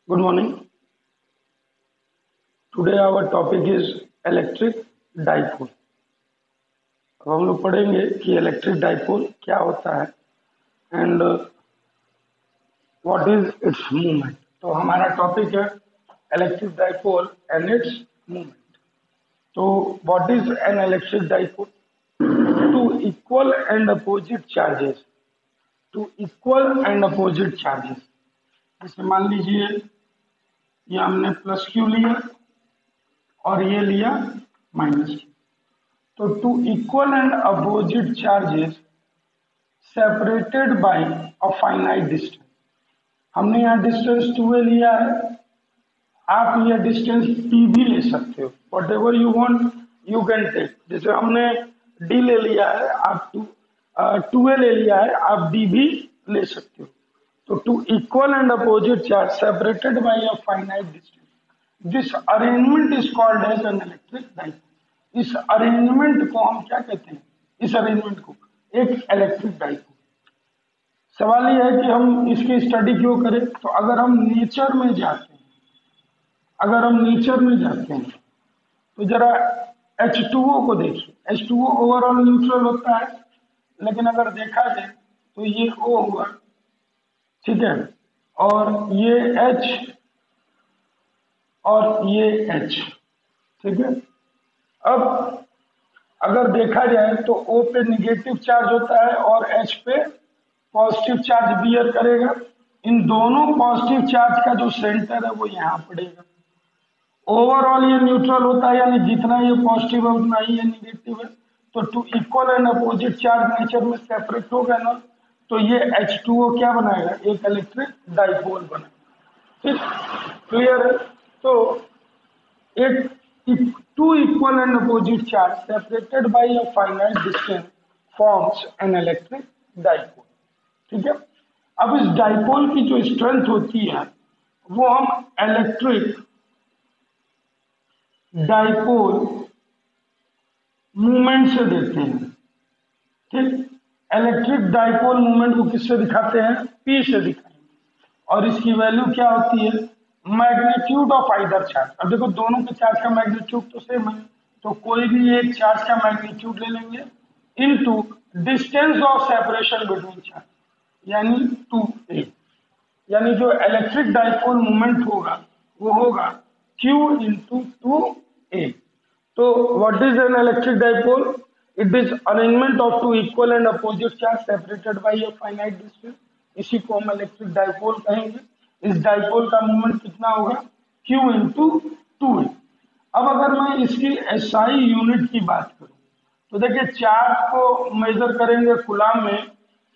Good morning. Today our topic is electric dipole. अब हम लोग पढ़ेंगे कि इलेक्ट्रिक डाइपोल क्या होता है and what is its movement. तो हमारा टॉपिक है electric dipole and its movement. तो what is an electric dipole? Two equal and opposite charges, two equal and opposite charges. जैसे मान लीजिए ये हमने प्लस क्यू लिया और ये लिया माइनस क्यू। तो two equal and opposite charges separated by a finite distance. हमने यहाँ डिस्टेंस 2a लिया है, आप ये डिस्टेंस p भी ले सकते हो, whatever you want you can take. जैसे हमने d ले लिया है, आप 2a ले लिया है, आप d भी ले सकते हो। तो two equal and opposite charge separated by a finite distance, this arrangement is called as an electric dipole. इस अरेंजमेंट को हम क्या कहते हैं? इस अरेंजमेंट को एक इलेक्ट्रिक डाइपोल। सवाल यह है कि हम इसकी स्टडी क्यों करें? तो अगर हम नेचर में जाते हैं, तो जरा H2O को देखिए। H2O ओवरऑल न्यूट्रल होता है, लेकिन अगर देखा जाए तो ये O हुआ, ठीक है, और ये H और ये H, ठीक है। अब अगर देखा जाए तो O पे निगेटिव चार्ज होता है और H पे पॉजिटिव चार्ज बियर करेगा। इन दोनों पॉजिटिव चार्ज का जो सेंटर है वो यहाँ पड़ेगा। ओवरऑल ये न्यूट्रल होता है, यानी जितना ये पॉजिटिव है उतना ही ये निगेटिव है। तो two equal and opposite charge nature में सेपरेट हो गया ना, तो ये H2O क्या बनाएगा? एक इलेक्ट्रिक डाइपोल बनाएगा। ठीक, क्लियर है? तो एक two equal and opposite charge separated by a finite distance forms an electric dipole। ठीक है। अब इस डाइपोल की जो स्ट्रेंथ होती है वो हम इलेक्ट्रिक डाइपोल मूवमेंट से देते हैं। ठीक, इलेक्ट्रिक डाइपोल मूवमेंट को किससे दिखाते हैं? P से दिखाएंगे। और इसकी वैल्यू क्या होती है? Magnitude of either charge. अब देखो दोनों के चार्ज का मैग्नीट्यूड तो सेम है, तो कोई भी एक चार्ज का मैग्नीट्यूड ले लेंगे into distance of separation between charge, यानी 2a। यानी जो इलेक्ट्रिक डाइपोल मूवमेंट होगा वो होगा Q इंटू 2a। तो what is an electric dipole? It is arrangement of two equal and opposite charge separated by a finite distance. इसी को हम इलेक्ट्रिक डाइपोल कहेंगे। इस डाइपोल का मूवमेंट कितना होगा? Q into 2a। अब अगर मैं इसकी SI यूनिट की बात करूं तो देखिए चार्ज को मेजर करेंगे कूलम में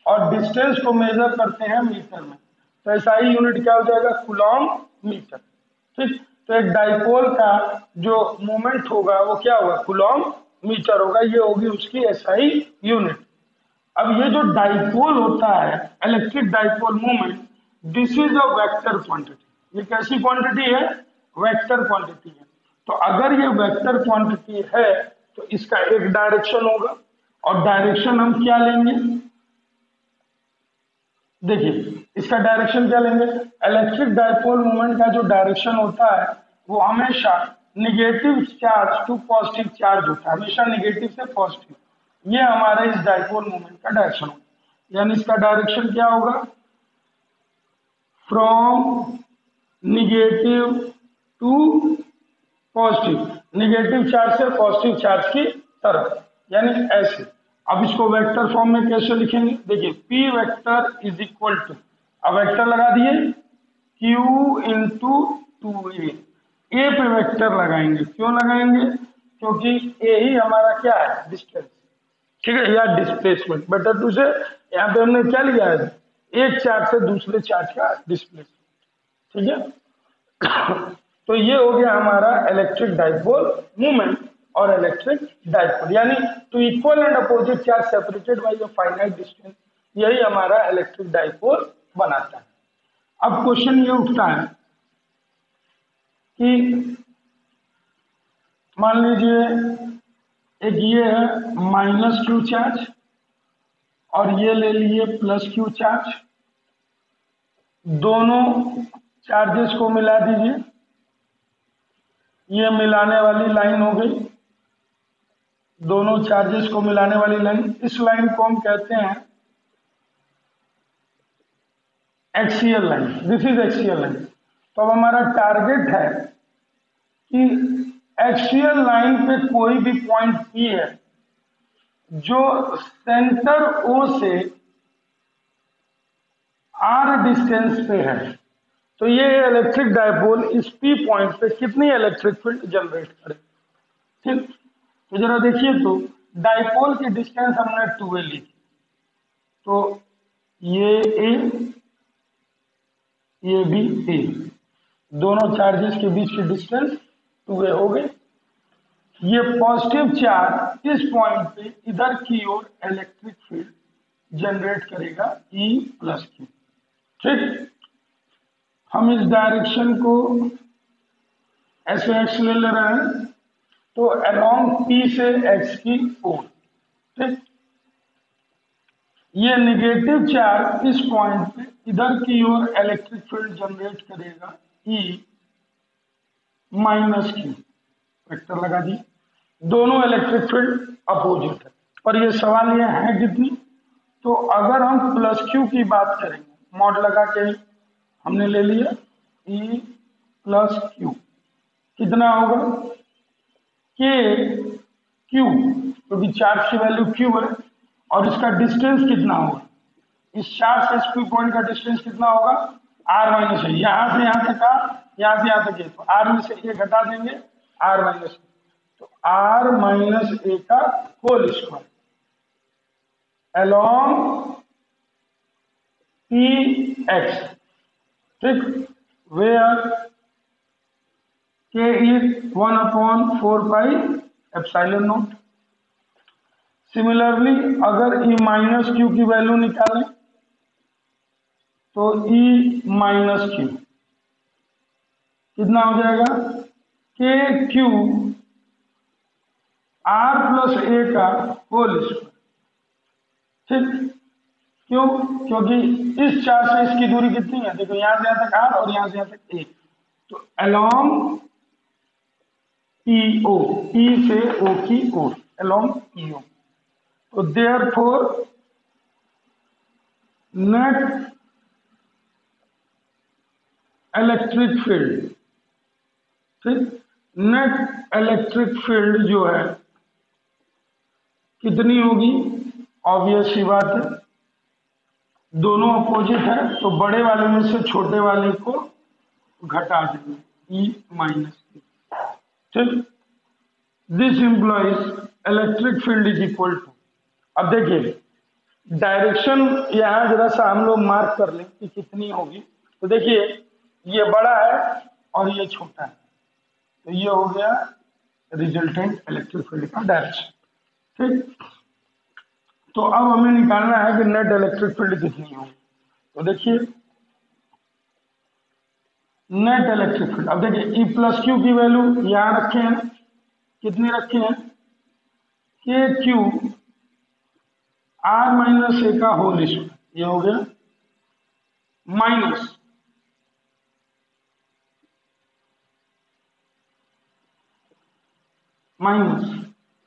और डिस्टेंस को मेजर करते हैं मीटर में। तो SI यूनिट क्या हो जाएगा? Coulomb metre. ठीक, तो एक डाइपोल का जो मूवमेंट होगा वो क्या होगा? कूलम मीटर होगा। ये होगी उसकी SI यूनिट। अब ये जो डाइपोल होता है electric dipole movement, this is a vector quantity. ये कैसी क्वांटिटी है? वेक्टर क्वांटिटी है। तो अगर ये वेक्टर क्वांटिटी है तो इसका एक डायरेक्शन होगा, और डायरेक्शन हम क्या लेंगे? देखिए इसका डायरेक्शन क्या लेंगे? इलेक्ट्रिक डाइपोल मूवमेंट का जो डायरेक्शन होता है वो हमेशा negative charge to positive charge होता है, हमेशा निगेटिव से पॉजिटिव। ये हमारे इस डाइपोल मूवमेंट का डायरेक्शन होगा। यानी इसका डायरेक्शन क्या होगा? From negative to positive, negative charge से पॉजिटिव चार्ज की तरफ, यानी ऐसे। अब इसको वेक्टर फॉर्म में कैसे लिखेंगे? देखिए P vector is equal to, अब वेक्टर लगा दिए Q इंटू 2a। ए पे वेक्टर लगाएंगे। क्यों लगाएंगे? क्योंकि ए ही हमारा क्या है? डिस्टेंस, ठीक है, या डिस्प्लेसमेंट। बेटर टू से यहाँ पे हमने क्या लिया है? एक चार्ज से दूसरे चार्ज का डिस्प्लेसमेंट, ठीक है। तो ये हो गया हमारा इलेक्ट्रिक डाइपोल मूवमेंट और इलेक्ट्रिक डाइपोल, यानी two equal and opposite charge separated by a finite distance, यही हमारा इलेक्ट्रिक डाइपोल बनाता है। अब क्वेश्चन ये उठता है कि मान लीजिए एक ये है माइनस Q चार्ज और ये ले लिए प्लस Q चार्ज, दोनों चार्जेस को मिला दीजिए, ये मिलाने वाली लाइन हो गई, दोनों चार्जेस को मिलाने वाली लाइन। इस लाइन को हम कहते हैं axial line, this is axial line. तो अब हमारा टारगेट है कि एक्सियल लाइन पे कोई भी पॉइंट पी है जो सेंटर ओ से आर डिस्टेंस पे है, तो ये इलेक्ट्रिक डायपोल इस पी पॉइंट पे कितनी इलेक्ट्रिक फील्ड जनरेट करे। ठीक, तो जरा देखिए, तो डायपोल की डिस्टेंस हमने 2a ली, तो ये ए, ये भी ए, दोनों चार्जेस के बीच की डिस्टेंस 2a हो गई। ये पॉजिटिव चार्ज इस पॉइंट पे इधर की ओर इलेक्ट्रिक फील्ड जनरेट करेगा E प्लस Q। ठीक, हम इस डायरेक्शन को ऐसे एक्स ले रहे हैं, तो अलोंग P से x की ओर। ठीक, ये निगेटिव चार्ज इस पॉइंट पे इधर की ओर इलेक्ट्रिक फील्ड जनरेट करेगा E माइनस Q, वेक्टर लगा दी, दोनों इलेक्ट्रिक फील्ड अपोजिट है। पर ये सवाल ये है कितनी, तो अगर हम प्लस Q की बात करेंगे, मॉड लगा के हमने ले लिया E प्लस Q, कितना होगा K Q, क्योंकि चार्ज की वैल्यू Q है और इसका डिस्टेंस कितना होगा, इस चार्ज से इस Q पॉइंट का डिस्टेंस कितना होगा R माइनस है, यहां से यहां तक का, यहां से यहां तक है, तो R में से ये घटा देंगे R माइनस, तो R माइनस ए का होल स्क्वायर along Px। ठीक, where K is 1/4 pi epsilon not. Similarly अगर E माइनस Q की वैल्यू निकालें तो E माइनस Q कितना हो जाएगा, K Q R प्लस ए का होल स्क्वायर। ठीक, क्यों, क्योंकि इस चार्ज से इसकी दूरी कितनी है, देखो यहां से यहां तक R और यहां से यहां तक ए, तो अलोंग PO, P से O की ओर, अलोंग PO, तो देयरफॉर नेट इलेक्ट्रिक फील्ड, ठीक, नेट इलेक्ट्रिक फील्ड जो है कितनी होगी, ऑब्वियस सी बात है, दोनों अपोजिट है, तो बड़े वाले में से छोटे वाले को घटा देंगे E माइनस Q। ठीक, this implies electric field is equal to, अब देखिए डायरेक्शन यहां जरा सा हम लोग मार्क कर लें कि कितनी होगी, तो देखिए ये बड़ा है और ये छोटा है, तो ये हो गया रिजल्टेंट इलेक्ट्रिक फील्ड का डायरेक्शन। ठीक, तो अब हमें निकालना है कि नेट इलेक्ट्रिक फील्ड कितनी होगी, तो देखिए नेट इलेक्ट्रिक फील्ड, अब देखिए E प्लस Q की वैल्यू यहां रखे हैं, कितनी रखे हैं, K Q R माइनस ए का होल स्क्वायर, ये हो गया माइनस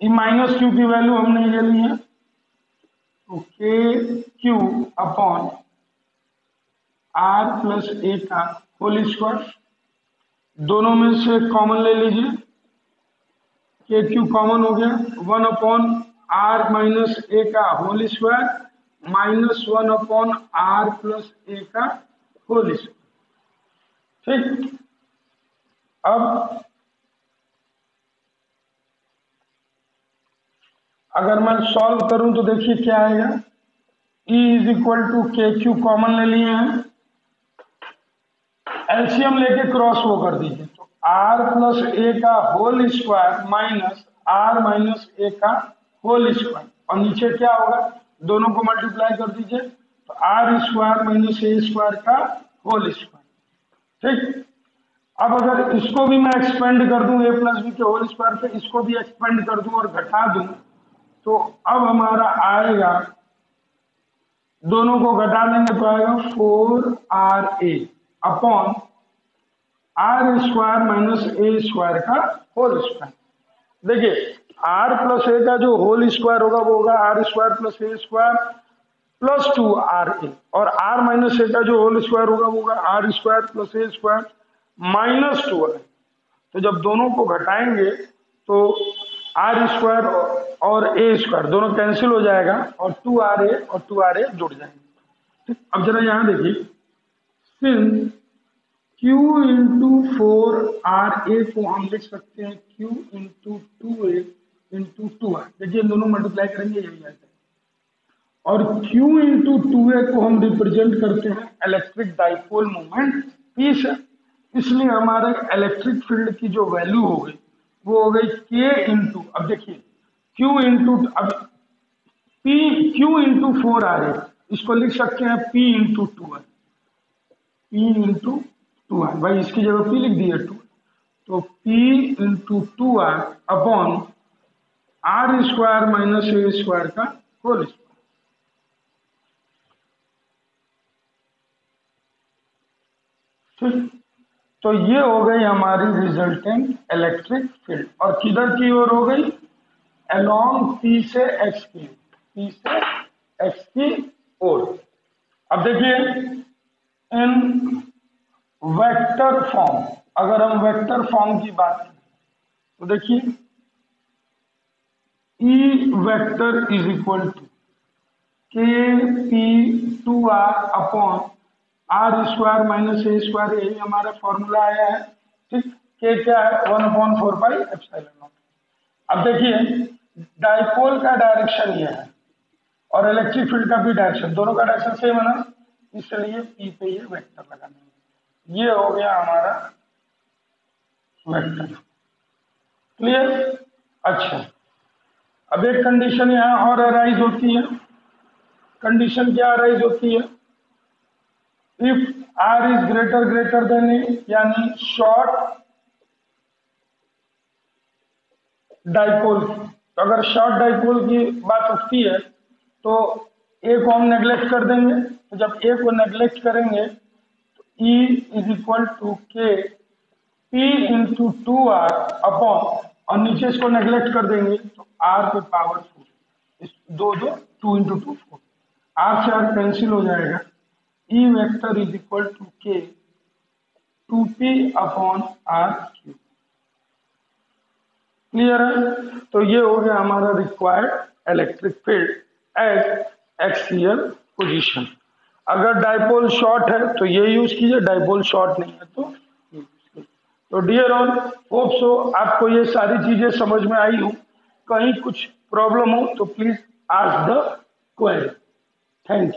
E माइनस Q की वैल्यू हमने ये ली है, तो K Q upon R plus ए का होल स्क्वायर, दोनों में से कॉमन ले लीजिए, K Q कॉमन हो गया, 1/R माइनस ए का whole square minus 1/R plus ए का होल स्क्वायर। ठीक, अब अगर मैं सॉल्व करूं तो देखिए क्या आएगा, E इज इक्वल टू के क्यू कॉमन ले लिए हैं, एलसीएम लेके क्रॉस वो कर दीजिए, तो R प्लस ए का whole square minus R minus ए का होल स्क्वायर, और नीचे क्या होगा, दोनों को मल्टीप्लाई कर दीजिए, तो R square minus a square का होल स्क्वायर। ठीक, अब अगर इसको भी मैं एक्सपेंड कर दूं a प्लस बी के होल स्क्वायर पे, इसको भी एक्सपेंड कर दूं और घटा दूं, तो अब हमारा आएगा, दोनों को घटा देंगे तो आएगा 4RA upon r square minus a square का होल स्क्वायर। देखिए आर प्लस ए का जो होल स्क्वायर होगा वो होगा r square plus a square plus 2 RA, और आर माइनस ए का जो होल स्क्वायर होगा वो होगा r square plus a square minus 2R। तो जब दोनों को घटाएंगे तो आर स्क्वायर और ए स्क्वायर दोनों कैंसिल हो जाएगा और 2RA और 2RA जुड़ जाएंगे। ठीक, अब जरा यहां देखिए, सिंस Q इंटू 4RA को हम लिख सकते हैं Q into 2A into 2R। देखिए इन दोनों मल्टीप्लाई करेंगे यही आएगा, और Q इंटू 2A को हम रिप्रेजेंट करते हैं इलेक्ट्रिक डाइपोल मोमेंट P से। इसलिए हमारे इलेक्ट्रिक फील्ड की जो वैल्यू हो गई वो हो गई K इंटू, अब देखिए Q इंटू, अब P Q इंटू 4RA इसको लिख सकते हैं P into 2R, P into 2R, भाई इसकी जगह P लिख दिया 2, तो P into 2R upon r square minus a square का होल स्क्वायर। ठीक, तो ये हो गई हमारी रिजल्टेंट इलेक्ट्रिक फील्ड, और किधर की ओर हो गई, अलोंग P से X की, P से X की ओर। अब देखिए इन वेक्टर फॉर्म, अगर हम वेक्टर फॉर्म की बात करें तो देखिए E vector is equal to KP2R upon r square minus a square, यही हमारा फॉर्मूला आया है। ठीक, के क्या है 1/4πε0। अब देखिए डाइपोल का डायरेक्शन ये है और इलेक्ट्रिक फील्ड का भी डायरेक्शन, दोनों का डायरेक्शन सेम है ना, इसलिए पी पे ये वेक्टर लगाना है। ये हो गया हमारा वेक्टर। क्लियर? अच्छा, अब एक कंडीशन यहाँ और अराइज होती है। कंडीशन क्या अराइज होती है, if R is greater than A, यानी शॉर्ट डाइपोल की, तो अगर शॉर्ट डाइपोल की बात उठती है तो ए को हम नेग्लेक्ट कर देंगे, तो जब ए को नेग्लेक्ट करेंगे तो E इज इक्वल टू के P इंटू 2R अपॉन, और नीचे इसको नेग्लेक्ट कर देंगे तो R पे पावर 4, इस 2 इंटू 2 4, R से R कैंसिल हो जाएगा। E vector is equal to k 2P upon R cube. Clear है? तो ये हो गया हमारा required electric field at axial position. अगर डाइपोल शॉर्ट है तो ये यूज कीजिए, डाइपोल शॉर्ट नहीं है तो तो डियर ऑल, होप सो आपको ये सारी चीजें समझ में आई हो। कहीं कुछ प्रॉब्लम हो तो please ask the query. Thank you.